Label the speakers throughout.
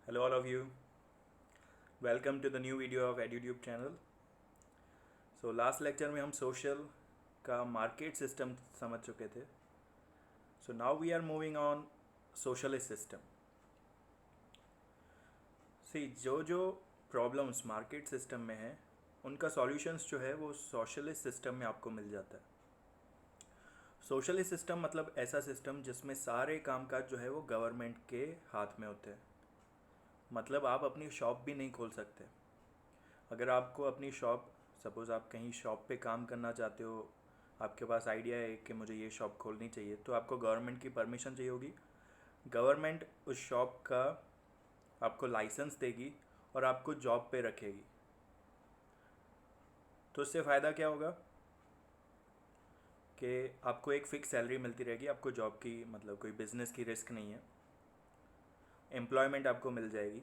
Speaker 1: Hello all of you. Welcome to the new video of EduTube channel. So last lecture में हम social का market system समझ चुके थे. So now we are moving on socialist system. See जो problems market system में हैं उनका सॉल्यूशंस जो है वो सोशलिस्ट सिस्टम में आपको मिल जाता है. सोशलिस्ट सिस्टम मतलब ऐसा सिस्टम जिसमें सारे कामकाज जो है वो गवर्नमेंट के हाथ में होते हैं. मतलब आप अपनी शॉप भी नहीं खोल सकते. अगर आपको अपनी शॉप, सपोज़ आप कहीं शॉप पे काम करना चाहते हो, आपके पास आइडिया है कि मुझे ये शॉप खोलनी चाहिए, तो आपको गवर्नमेंट की परमिशन चाहिए होगी. गवर्नमेंट उस शॉप का आपको लाइसेंस देगी और आपको जॉब पे रखेगी. तो इससे फ़ायदा क्या होगा कि आपको एक फ़िक्स सैलरी मिलती रहेगी. आपको जॉब की मतलब कोई बिज़नेस की रिस्क नहीं है. एम्प्लॉयमेंट आपको मिल जाएगी.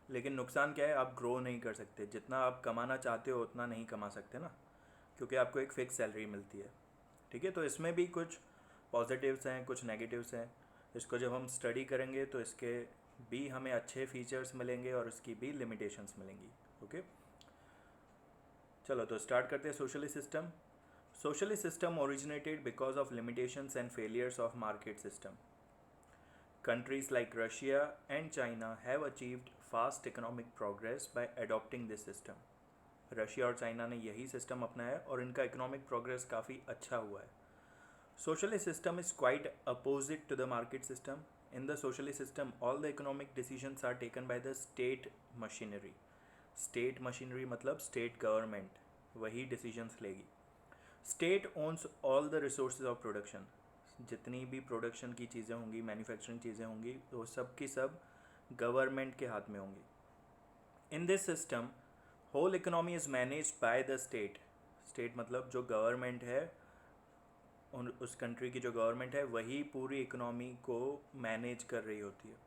Speaker 1: लेकिन नुकसान क्या है, आप ग्रो नहीं कर सकते. जितना आप कमाना चाहते हो उतना नहीं कमा सकते ना, क्योंकि आपको एक फ़िक्स सैलरी मिलती है. ठीक है, तो इसमें भी कुछ पॉजिटिव्स हैं, कुछ नेगेटिव्स हैं. इसको जब हम स्टडी करेंगे तो इसके भी हमें अच्छे फीचर्स मिलेंगे और इसकी भी लिमिटेशंस मिलेंगी. ओके, चलो तो स्टार्ट करते हैं. Socialist system. Socialist system originated because of limitations and failures of market system. Countries like Russia and China have achieved fast economic progress by adopting this system. Russia और China ने यही system अपनाया और इनका economic progress काफ़ी अच्छा हुआ है. Socialist system is quite opposite to the market system. In the socialist system, all the economic decisions are taken by the state machinery. State machinery मतलब state government वही decisions लेगी. State owns all the resources of production. जितनी भी production की चीज़ें होंगी, manufacturing चीज़ें होंगी, तो सब की सब गवर्नमेंट के हाथ में होंगी. In this system whole economy is managed by the state. State मतलब जो गवर्नमेंट है, उस कंट्री की जो गवर्नमेंट है वही पूरी इकोनॉमी को मैनेज कर रही होती है.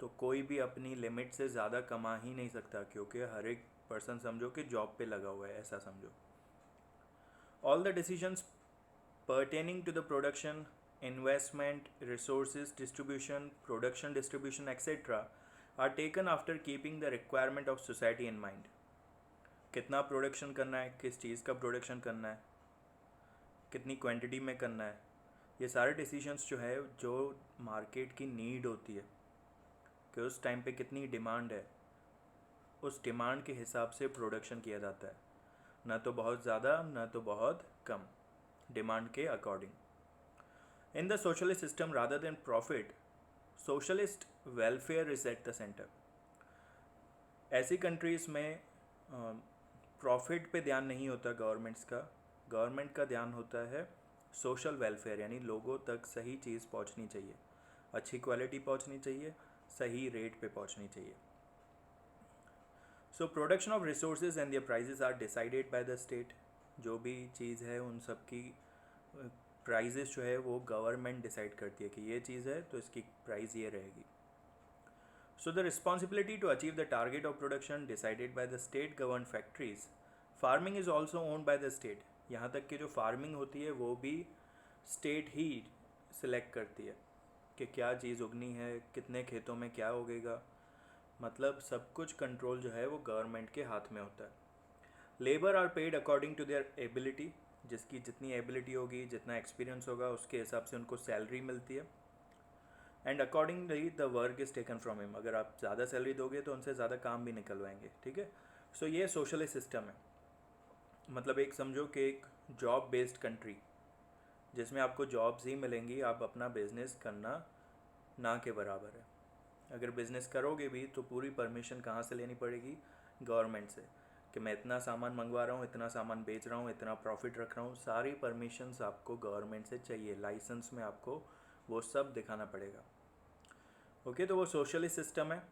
Speaker 1: तो कोई भी अपनी लिमिट से ज़्यादा कमा ही नहीं सकता, क्योंकि हर एक पर्सन समझो कि जॉब पे लगा हुआ है, ऐसा समझो. All the decisions pertaining to the production, investment, resources distribution, production distribution, etc. are taken after keeping the requirement of society in mind. कितना प्रोडक्शन करना है, किस चीज़ का प्रोडक्शन करना है, कितनी क्वांटिटी में करना है, ये सारे डिसीजंस जो है जो मार्केट की नीड होती है कि उस टाइम पे कितनी डिमांड है, उस डिमांड के हिसाब से प्रोडक्शन किया जाता है. ना तो बहुत ज़्यादा ना तो बहुत कम, डिमांड के according. In the socialist system, rather than profit, socialist welfare is at the center. ऐसी कंट्रीज़ में प्रॉफिट पे ध्यान नहीं होता गवर्नमेंट्स का. गवर्नमेंट का ध्यान होता है सोशल वेलफेयर, यानी लोगों तक सही चीज़ पहुंचनी चाहिए, अच्छी क्वालिटी पहुंचनी चाहिए, सही रेट पे पहुंचनी चाहिए. So production of resources and their prices are decided by the state. जो भी चीज़ है उन सब की प्राइजेस जो है वो गवर्नमेंट डिसाइड करती है कि ये चीज़ है तो इसकी प्राइस ये रहेगी. So the responsibility to achieve the target of production decided by the state govern factories. Farming is also owned by the state. यहाँ तक कि जो फार्मिंग होती है वो भी स्टेट ही सिलेक्ट करती है कि क्या चीज़ उगनी है, कितने खेतों में क्या उगेगा. मतलब सब कुछ कंट्रोल जो है वो गवर्नमेंट के हाथ में होता है. Labour are paid according to their ability. जिसकी जितनी एबिलिटी होगी, जितना एक्सपीरियंस होगा, उसके हिसाब से उनको सैलरी मिलती है. And accordingly the work is taken from him. अगर आप ज़्यादा सैलरी दोगे तो उनसे ज़्यादा काम भी निकलवाएंगे. ठीक है, सो ये सोशलिस्ट सिस्टम है. मतलब एक समझो कि एक जॉब बेस्ड कंट्री जिसमें आपको जॉब्स ही मिलेंगी, आप अपना बिजनेस करना ना के बराबर है. अगर बिज़नेस करोगे भी तो पूरी परमिशन कहाँ से लेनी पड़ेगी, गवर्नमेंट से, कि मैं इतना सामान मंगवा रहा हूँ, इतना सामान बेच रहा हूँ, इतना प्रॉफिट रख रहा हूँ. सारी परमिशंस आपको गवर्नमेंट से चाहिए. लाइसेंस में आपको वो सब दिखाना पड़ेगा. ओके, तो वो सोशलिस्ट सिस्टम है.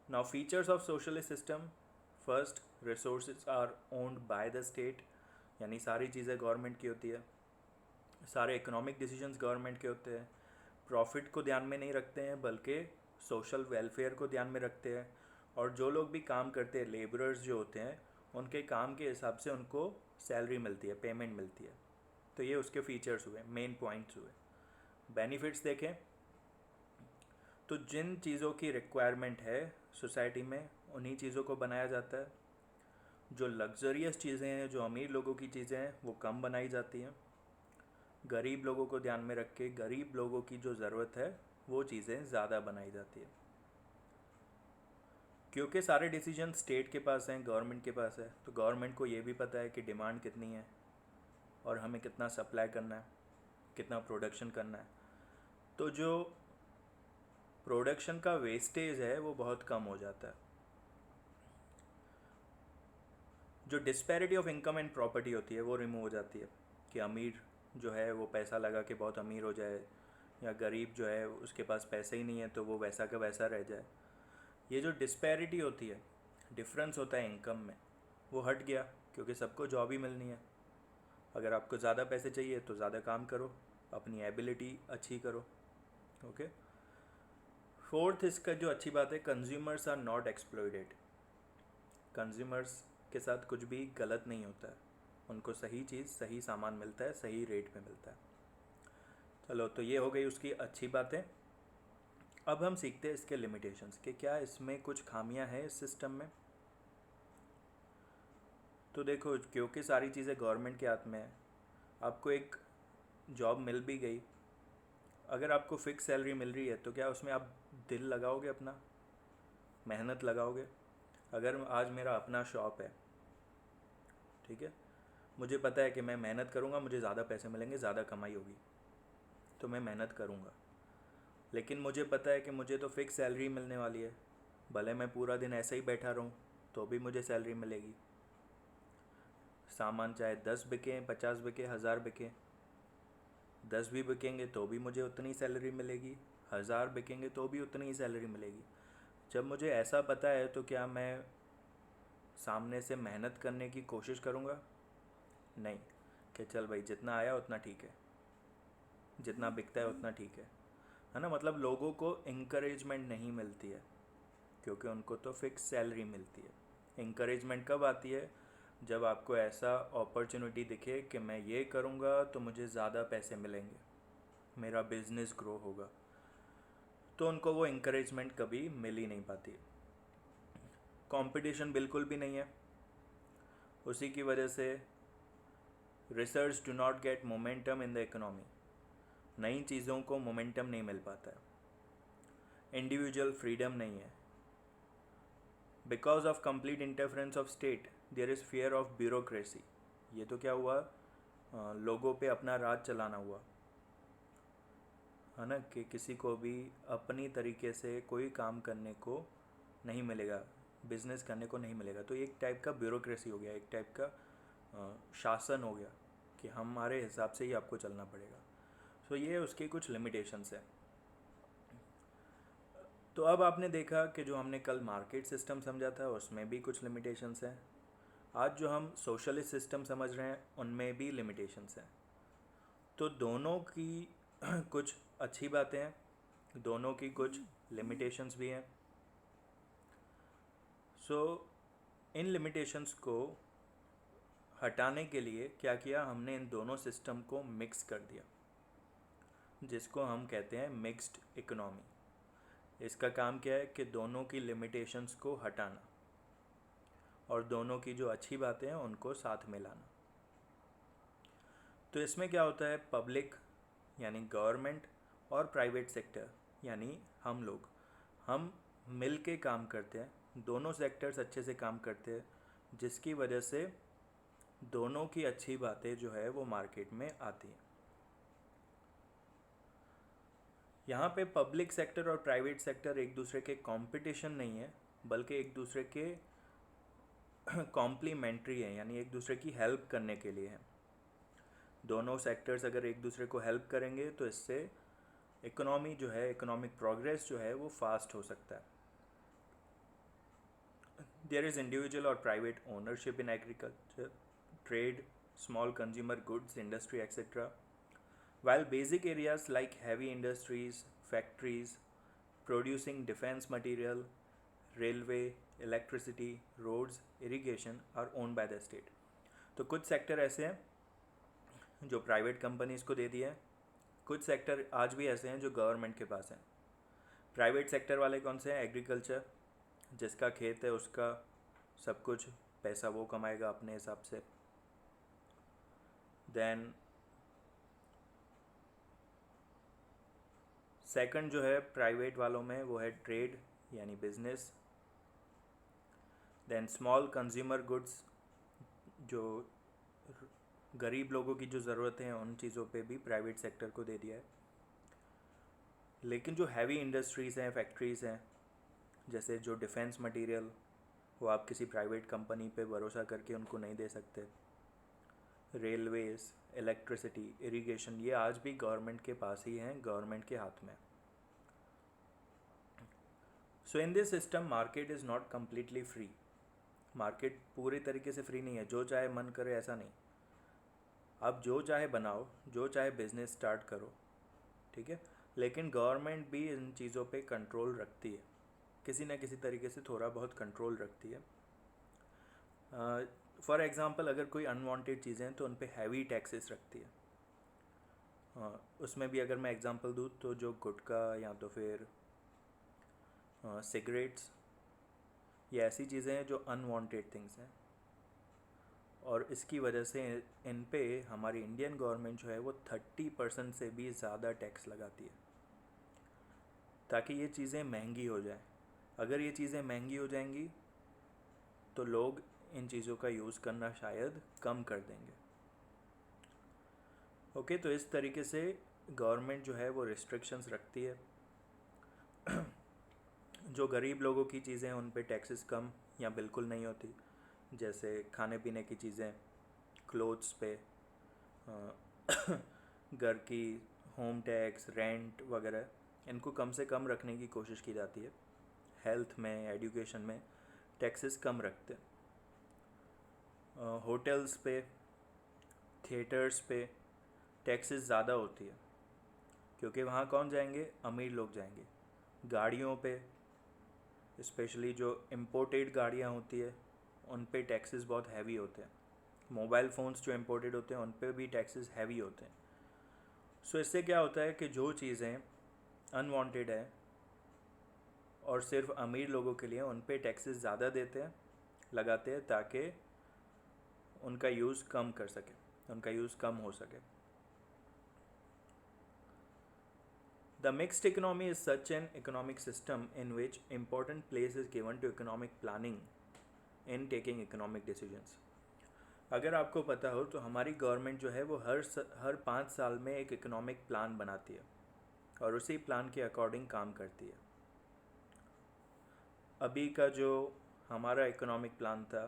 Speaker 1: Now features of socialist system. First, resources are owned by the state, यानी सारी चीज़ें गवर्नमेंट की होती है. सारे इकोनॉमिक डिसीजंस गवर्नमेंट के होते हैं. प्रॉफिट को ध्यान में नहीं रखते हैं बल्कि सोशल वेलफेयर को ध्यान में रखते हैं. और जो लोग भी काम करते हैं, लेबरर्स जो होते हैं, उनके काम के हिसाब से उनको सैलरी मिलती है, पेमेंट मिलती है. तो ये उसके फीचर्स हुए, मेन पॉइंट्स हुए. बेनिफिट्स देखें तो जिन चीज़ों की रिक्वायरमेंट है सोसाइटी में उन्हीं चीज़ों को बनाया जाता है। जो लग्जरियस चीज़ें हैं, जो अमीर लोगों की चीज़ें हैं, वो कम बनाई जाती हैं। गरीब लोगों को ध्यान में रख के गरीब लोगों की जो ज़रूरत है वो चीज़ें ज़्यादा बनाई जाती है। क्योंकि सारे डिसीजन स्टेट के पास हैं, गवर्नमेंट के पास है, तो गवर्नमेंट को ये भी पता है कि डिमांड कितनी है और हमें कितना सप्लाई करना है, कितना प्रोडक्शन करना है। तो जो प्रोडक्शन का वेस्टेज है वो बहुत कम हो जाता है। जो disparity of income and property होती है वो रिमूव हो जाती है कि अमीर जो है वो पैसा लगा के बहुत अमीर हो जाए, या गरीब जो है उसके पास पैसे ही नहीं है तो वो वैसा का वैसा रह जाए। ये जो डिस्पैरिटी होती है, डिफरेंस होता है इनकम में, वो हट गया क्योंकि सबको जॉब ही मिलनी है। अगर आपको ज़्यादा पैसे चाहिए तो ज़्यादा काम करो, अपनी एबिलिटी अच्छी करो। ओके। फोर्थ इसका जो अच्छी बात है, consumers are not exploited. Consumers के साथ कुछ भी गलत नहीं होता है, उनको सही चीज़ सही सामान मिलता है, सही रेट में मिलता है। चलो, तो ये हो गई उसकी अच्छी बातें। अब हम सीखते हैं इसके लिमिटेशंस कि क्या इसमें कुछ खामियां हैं इस सिस्टम में। तो देखो, क्योंकि सारी चीज़ें गवर्नमेंट के हाथ में है, आपको एक जॉब मिल भी गई, अगर आपको फिक्स सैलरी मिल रही है तो क्या उसमें आप दिल लगाओगे, अपना मेहनत लगाओगे? अगर आज मेरा अपना शॉप है, ठीक है, मुझे पता है कि मैं मेहनत करूँगा, मुझे ज़्यादा पैसे मिलेंगे, ज़्यादा कमाई होगी, तो मैं मेहनत करूँगा। लेकिन मुझे पता है कि मुझे तो फिक्स सैलरी मिलने वाली है, भले मैं पूरा दिन ऐसे ही बैठा रहूँ तो भी मुझे सैलरी मिलेगी। सामान चाहे 10 बिके, 50 बिके, 1000 बिके, 10 भी बिकेंगे तो भी मुझे उतनी सैलरी मिलेगी, 1000 बिकेंगे तो भी उतनी ही सैलरी मिलेगी। जब मुझे ऐसा पता है तो क्या मैं सामने से मेहनत करने की कोशिश करूँगा? नहीं, कि चल भाई जितना आया उतना ठीक है, जितना बिकता है उतना ठीक है ना। मतलब लोगों को इंकरेजमेंट नहीं मिलती है क्योंकि उनको तो फिक्स सैलरी मिलती है। इंकरेजमेंट कब आती है? जब आपको ऐसा अपॉर्चुनिटी दिखे कि मैं ये करूँगा तो मुझे ज़्यादा पैसे मिलेंगे, मेरा बिजनेस ग्रो होगा, तो उनको वो इंकरेजमेंट कभी मिल ही नहीं पाती। कंपटीशन बिल्कुल भी नहीं है, उसी की वजह से research do not gate momentum in the economy. नई चीज़ों को मोमेंटम नहीं मिल पाता है। इंडिविजुअल फ्रीडम नहीं है। Because of complete interference of state there is fear of bureaucracy. ये तो क्या हुआ, लोगों पे अपना राज चलाना हुआ, है ना, कि किसी को भी अपनी तरीके से कोई काम करने को नहीं मिलेगा, बिजनेस करने को नहीं मिलेगा। तो एक टाइप का ब्यूरोक्रेसी हो गया, एक टाइप का शासन हो गया कि हमारे हिसाब से ही आपको चलना पड़ेगा। तो ये उसके कुछ लिमिटेशंस हैं। तो अब आपने देखा कि जो हमने कल मार्केट सिस्टम समझा था उसमें भी कुछ लिमिटेशंस हैं, आज जो हम सोशलिस्ट सिस्टम समझ रहे हैं उनमें भी लिमिटेशंस हैं। तो दोनों की कुछ अच्छी बातें हैं, दोनों की कुछ लिमिटेशंस भी हैं। सो इन लिमिटेशंस को हटाने के लिए क्या किया हमने, इन दोनों सिस्टम को मिक्स कर दिया, जिसको हम कहते हैं मिक्स्ड इकोनॉमी। इसका काम क्या है कि दोनों की लिमिटेशंस को हटाना और दोनों की जो अच्छी बातें हैं उनको साथ में लाना। तो इसमें क्या होता है, पब्लिक यानी गवर्नमेंट और प्राइवेट सेक्टर यानी हम लोग, हम मिल के काम करते हैं, दोनों सेक्टर्स अच्छे से काम करते हैं, जिसकी वजह से दोनों की अच्छी बातें जो है वो मार्केट में आती हैं। यहाँ पे पब्लिक सेक्टर और प्राइवेट सेक्टर एक दूसरे के कंपटीशन नहीं है, बल्कि एक दूसरे के कॉम्प्लीमेंट्री है, यानी एक दूसरे की हेल्प करने के लिए है। दोनों सेक्टर्स अगर एक दूसरे को हेल्प करेंगे तो इससे इकोनॉमी जो है, इकोनॉमिक प्रोग्रेस जो है वो फास्ट हो सकता है। देयर इज़ इंडिविजुअल और private ownership in agriculture, trade, small consumer goods industry, etc. While basic areas like heavy industries, factories producing defense material, railway, electricity, roads, irrigation are owned by the state. तो कुछ sector ऐसे हैं जो private companies को दे दिए हैं, कुछ sector आज भी ऐसे हैं जो गवर्नमेंट के पास हैं। प्राइवेट सेक्टर वाले कौन से हैं? एग्रीकल्चर, जिसका खेत है उसका सब कुछ पैसा वो कमाएगा अपने हिसाब से। देन सेकंड जो है प्राइवेट वालों में वो है ट्रेड यानी business. Then small consumer goods, जो गरीब लोगों की जो ज़रूरतें हैं उन चीज़ों पे भी प्राइवेट सेक्टर को दे दिया है। लेकिन जो हैवी इंडस्ट्रीज़ हैं, फैक्ट्रीज़ हैं, जैसे जो डिफेंस मटेरियल, वो आप किसी प्राइवेट कंपनी पे भरोसा करके उनको नहीं दे सकते। रेलवेज़, इलेक्ट्रिसिटी, इरिगेशन, ये आज भी गवर्नमेंट के पास ही हैं, गवर्नमेंट के हाथ में। So in this system market is not completely free. Market पूरी तरीके से फ्री नहीं है, जो चाहे मन करे ऐसा नहीं। आप जो चाहे बनाओ, जो चाहे बिजनेस स्टार्ट करो, ठीक है, लेकिन गवर्नमेंट भी इन चीज़ों पे कंट्रोल रखती है, किसी न किसी तरीके से थोड़ा बहुत कंट्रोल रखती है। फॉर एग्ज़ाम्पल अगर कोई अनवांटेड चीज़ें हैं तो उन पे हैवी टैक्सेस रखती है। उसमें भी अगर मैं एग्ज़ाम्पल दूँ तो जो गुटखा या तो फिर सिगरेट्स, ये ऐसी चीज़ें हैं जो अनवांटेड थिंग्स हैं, और इसकी वजह से इन पे हमारी इंडियन गवर्नमेंट जो है वो 30% से भी ज़्यादा टैक्स लगाती है, ताकि ये चीज़ें महंगी हो जाए। अगर ये चीज़ें महंगी हो जाएंगी तो लोग इन चीज़ों का यूज़ करना शायद कम कर देंगे। ओके, तो इस तरीके से गवर्नमेंट जो है वो रिस्ट्रिक्शंस रखती है। जो गरीब लोगों की चीज़ें हैं उन पे टैक्सेस कम या बिल्कुल नहीं होती, जैसे खाने पीने की चीज़ें, क्लोथ्स पे, घर की होम टैक्स, रेंट वगैरह, इनको कम से कम रखने की कोशिश की जाती है। हेल्थ में, एजुकेशन में टैक्सेस कम रखते हैं। होटल्स पे, थिएटर्स पे टैक्सेस ज़्यादा होती है, क्योंकि वहाँ कौन जाएंगे? अमीर लोग जाएंगे। गाड़ियों पे, स्पेशली जो इम्पोर्टेड गाड़ियाँ होती है उन पे टैक्सेस बहुत हैवी होते हैं। मोबाइल फ़ोन्स जो इम्पोर्टेड होते हैं उन पे भी टैक्सेस हैवी होते हैं। सो इससे क्या होता है कि जो चीज़ें अनवांटेड है और सिर्फ अमीर लोगों के लिए, उन पे टैक्सेस ज़्यादा देते हैं, लगाते हैं, ताकि उनका यूज़ कम कर सके, उनका यूज़ कम हो सके। The mixed economy is such an economic system in which important place is given to economic planning in taking economic decisions. अगर आपको पता हो तो हमारी गवर्नमेंट जो है वो हर 5 साल में एक इकोनॉमिक प्लान बनाती है और उसी प्लान के अकॉर्डिंग काम करती है। अभी का जो हमारा इकोनॉमिक प्लान था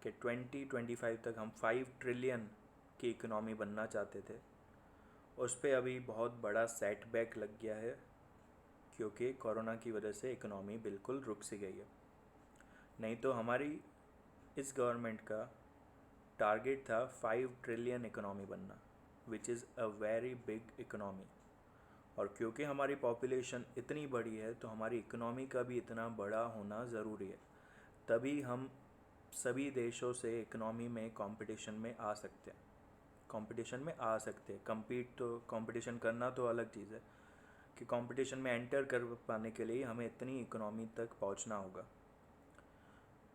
Speaker 1: कि 2025 तक हम 5 ट्रिलियन की इकोनॉमी बनना चाहते थे, उस पर अभी बहुत बड़ा सेटबैक लग गया है, क्योंकि कोरोना की वजह से इकोनॉमी बिल्कुल रुक सी गई है। नहीं तो हमारी इस गवर्नमेंट का टारगेट था 5 ट्रिलियन इकोनॉमी बनना, which is a very big economy. और क्योंकि हमारी पॉपुलेशन इतनी बड़ी है तो हमारी इकोनॉमी का भी इतना बड़ा होना ज़रूरी है, तभी हम सभी देशों से इकोनॉमी में कंपटीशन में आ सकते हैं। कंपटीशन करना तो अलग चीज़ है, कि कंपटीशन में एंटर कर पाने के लिए हमें इतनी इकोनॉमी तक पहुंचना होगा।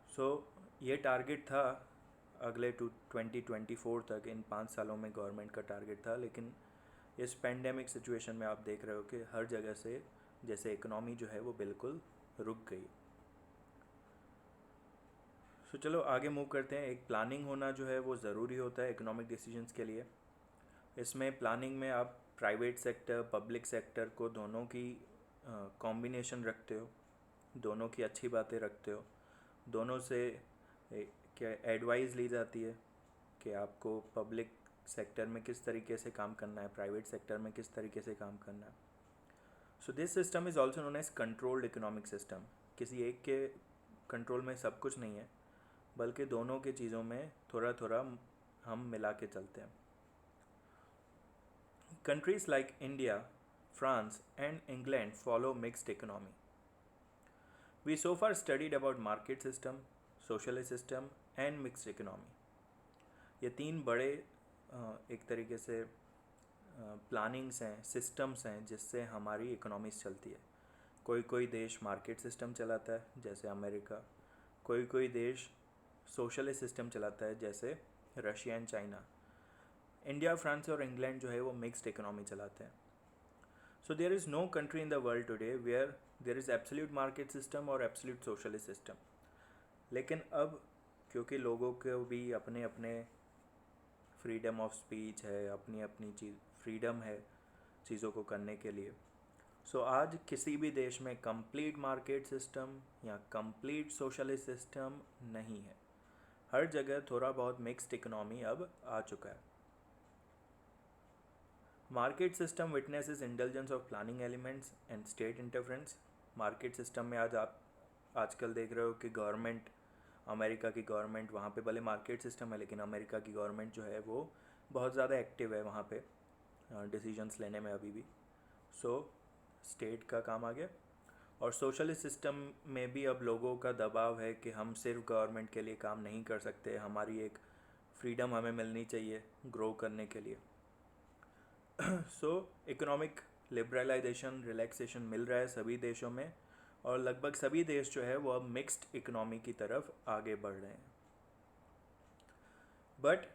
Speaker 1: सो ये टारगेट था अगले 2024 तक, इन 5 सालों में गवर्नमेंट का टारगेट था। लेकिन इस पेंडेमिक सिचुएशन में आप देख रहे हो कि हर जगह से जैसे इकोनॉमी जो है वो बिल्कुल रुक गई। सो चलो आगे मूव करते हैं। एक प्लानिंग होना जो है वो ज़रूरी होता है इकोनॉमिक डिसीजंस के लिए। इसमें प्लानिंग में आप प्राइवेट सेक्टर, पब्लिक सेक्टर को दोनों की कॉम्बिनेशन रखते हो, दोनों की अच्छी बातें रखते हो, दोनों से क्या एडवाइस ली जाती है कि आपको पब्लिक सेक्टर में किस तरीके से काम करना है, प्राइवेट सेक्टर में किस तरीके से काम करना है। So this system is also known as controlled economic system. किसी एक के कंट्रोल में सब कुछ नहीं है, बल्कि दोनों के चीज़ों में थोड़ा थोड़ा हम मिला के चलते हैं। Countries like India, France and England follow mixed economy. We so far studied about market system, socialist system and mixed economy. ये तीन बड़े एक तरीके से प्लानिंग्स हैं, सिस्टम्स हैं जिससे हमारी इकोनॉमीज चलती है। कोई कोई देश मार्केट सिस्टम चलाता है जैसे अमेरिका, कोई कोई देश सोशलिस्ट सिस्टम चलाता है जैसे Russia and China. India, France और इंग्लैंड जो है वो मिक्स्ड इकोनॉमी चलाते हैं। So there is no country in the world today where there is absolute market system और एब्सोल्यूट सोशलिस्ट सिस्टम। लेकिन अब क्योंकि लोगों को भी अपने अपने फ्रीडम ऑफ स्पीच है, अपनी अपनी चीज़ फ्रीडम है चीज़ों को करने के लिए, सो आज किसी भी देश में कंप्लीट मार्केट सिस्टम या कंप्लीट सोशलिस्ट सिस्टम नहीं है। हर जगह थोड़ा बहुत मिक्स्ड इकोनॉमी अब आ चुका है। Market system witnesses intelligence of planning elements and state interference. Market system में आज आप आजकल देख रहे हो कि गवर्नमेंट, अमेरिका की गवर्नमेंट, वहाँ पे भले मार्केट सिस्टम है लेकिन अमेरिका की गवर्नमेंट जो है वो बहुत ज़्यादा एक्टिव है वहाँ पे डिसीजंस लेने में अभी भी। सो स्टेट का काम आ गया। और सोशलिस्ट सिस्टम में भी अब लोगों का दबाव है कि हम सिर्फ गवर्नमेंट के लिए काम नहीं कर सकते, हमारी एक फ्रीडम हमें मिलनी चाहिए ग्रो करने के लिए। सो इकोनॉमिक लिबरलाइजेशन, रिलैक्सेशन मिल रहा है सभी देशों में और लगभग सभी देश जो है वो अब मिक्स्ड इकोनॉमी की तरफ आगे बढ़ रहे हैं। बट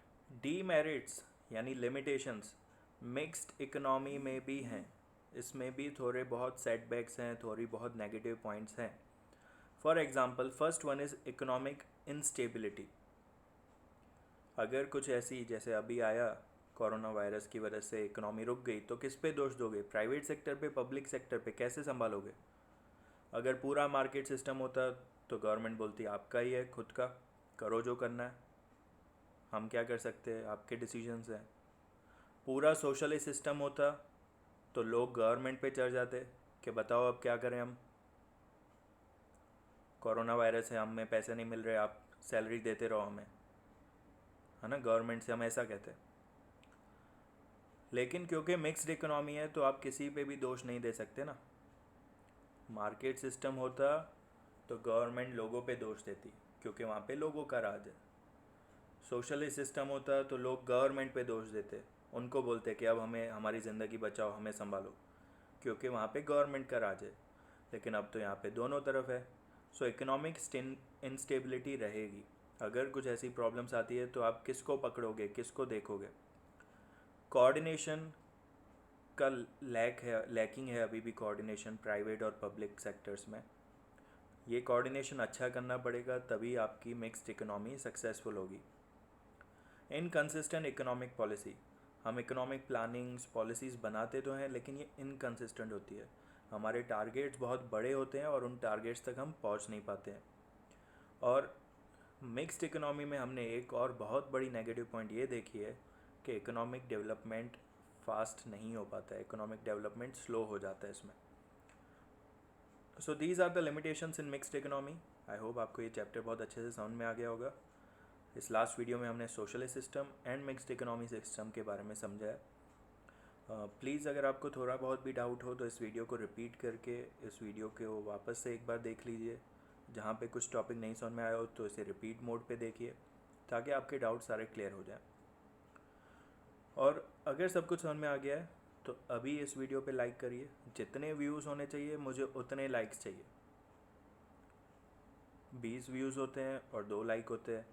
Speaker 1: डीमेरिट्स यानी लिमिटेशंस मिक्स्ड इकोनॉमी में भी हैं। इसमें भी थोड़े बहुत सेटबैक्स हैं, थोड़ी बहुत नेगेटिव पॉइंट्स हैं। For example, first one is economic instability. अगर कुछ ऐसी जैसे अभी आया कोरोना वायरस की वजह से इकोनॉमी रुक गई तो किस पे दोष दोगे? प्राइवेट सेक्टर पे, पब्लिक सेक्टर पे? कैसे संभालोगे? अगर पूरा मार्केट सिस्टम होता तो गवर्नमेंट बोलती आपका ही है, खुद का करो जो करना है, हम क्या कर सकते हैं, आपके डिसीजंस हैं। पूरा सोशलिस्ट सिस्टम होता तो लोग गवर्नमेंट पे चढ़ जाते कि बताओ अब क्या करें, हम कोरोना वायरस है, हमें पैसे नहीं मिल रहे, आप सैलरी देते रहो हमें, है ना, गवर्नमेंट से हम ऐसा कहते हैं। लेकिन क्योंकि मिक्स्ड इकोनॉमी है तो आप किसी पे भी दोष नहीं दे सकते ना। मार्केट सिस्टम होता तो गवर्नमेंट लोगों पे दोष देती क्योंकि वहाँ पे लोगों का राज है। सोशलिस्ट सिस्टम होता तो लोग गवर्नमेंट पे दोष देते, उनको बोलते कि अब हमें हमारी ज़िंदगी बचाओ, हमें संभालो, क्योंकि वहाँ पे गवर्नमेंट का राज है। लेकिन अब तो यहाँ पे दोनों तरफ है। सो इकोनॉमिक इंस्टेबिलिटी रहेगी। अगर कुछ ऐसी प्रॉब्लम्स आती है तो आप किसको पकड़ोगे, किसको देखोगे? कोऑर्डिनेशन का लैकिंग है अभी भी कोऑर्डिनेशन प्राइवेट और पब्लिक सेक्टर्स में। ये कोऑर्डिनेशन अच्छा करना पड़ेगा, तभी आपकी मिक्स्ड इकोनॉमी सक्सेसफुल होगी। इनकंसिस्टेंट इकोनॉमिक पॉलिसी, हम इकोनॉमिक प्लानिंग्स पॉलिसीज़ बनाते तो हैं लेकिन ये इनकंसिस्टेंट होती है। हमारे टारगेट्स बहुत बड़े होते हैं और उन टारगेट्स तक हम पहुंच नहीं पाते हैं। और मिक्स्ड इकोनॉमी में हमने एक और बहुत बड़ी नेगेटिव पॉइंट ये देखी है कि इकोनॉमिक डेवलपमेंट फास्ट नहीं हो पाता है, इकोनॉमिक डेवलपमेंट स्लो हो जाता है इसमें। So these are the limitations in mixed economy. I hope आपको ये चैप्टर बहुत अच्छे से समझ में आ गया होगा। इस लास्ट वीडियो में हमने socialist system and mixed economy system के बारे में समझा है। प्लीज़ अगर आपको थोड़ा बहुत भी डाउट हो तो इस वीडियो को रिपीट करके इस वीडियो को वापस से एक बार देख लीजिए। जहाँ पे कुछ टॉपिक नहीं समझ में आया हो तो इसे रिपीट मोड पे देखिए ताकि आपके डाउट सारे क्लियर हो जाएं। और अगर सब कुछ समझ में आ गया है तो अभी इस वीडियो पे लाइक करिए। जितने व्यूज़ होने चाहिए मुझे उतने लाइक्स चाहिए। 20 व्यूज़ होते हैं और 2 लाइक होते हैं,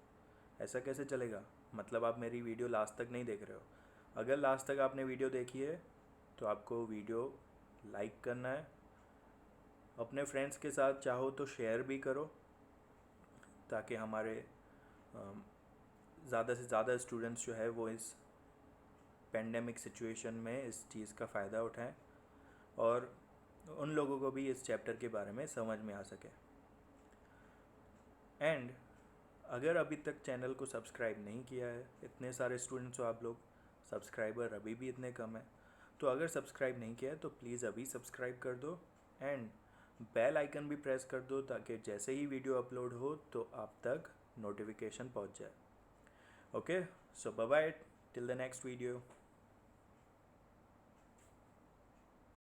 Speaker 1: ऐसा कैसे चलेगा? मतलब आप मेरी वीडियो लास्ट तक नहीं देख रहे हो। अगर लास्ट तक आपने वीडियो देखी है तो आपको वीडियो लाइक करना है, अपने फ्रेंड्स के साथ चाहो तो शेयर भी करो ताकि हमारे ज़्यादा से ज़्यादा स्टूडेंट्स जो है वो इस पेंडेमिक सिचुएशन में इस चीज़ का फ़ायदा उठाएं और उन लोगों को भी इस चैप्टर के बारे में समझ में आ सके। एंड अगर अभी तक चैनल को सब्सक्राइब नहीं किया है, इतने सारे स्टूडेंट्स हो आप लोग, सब्सक्राइबर अभी भी इतने कम है, तो अगर सब्सक्राइब नहीं किया है तो प्लीज़ अभी सब्सक्राइब कर दो एंड बेल आइकन भी प्रेस कर दो ताकि जैसे ही वीडियो अपलोड हो तो आप तक नोटिफिकेशन पहुंच जाए। Okay, so bye bye till the next video.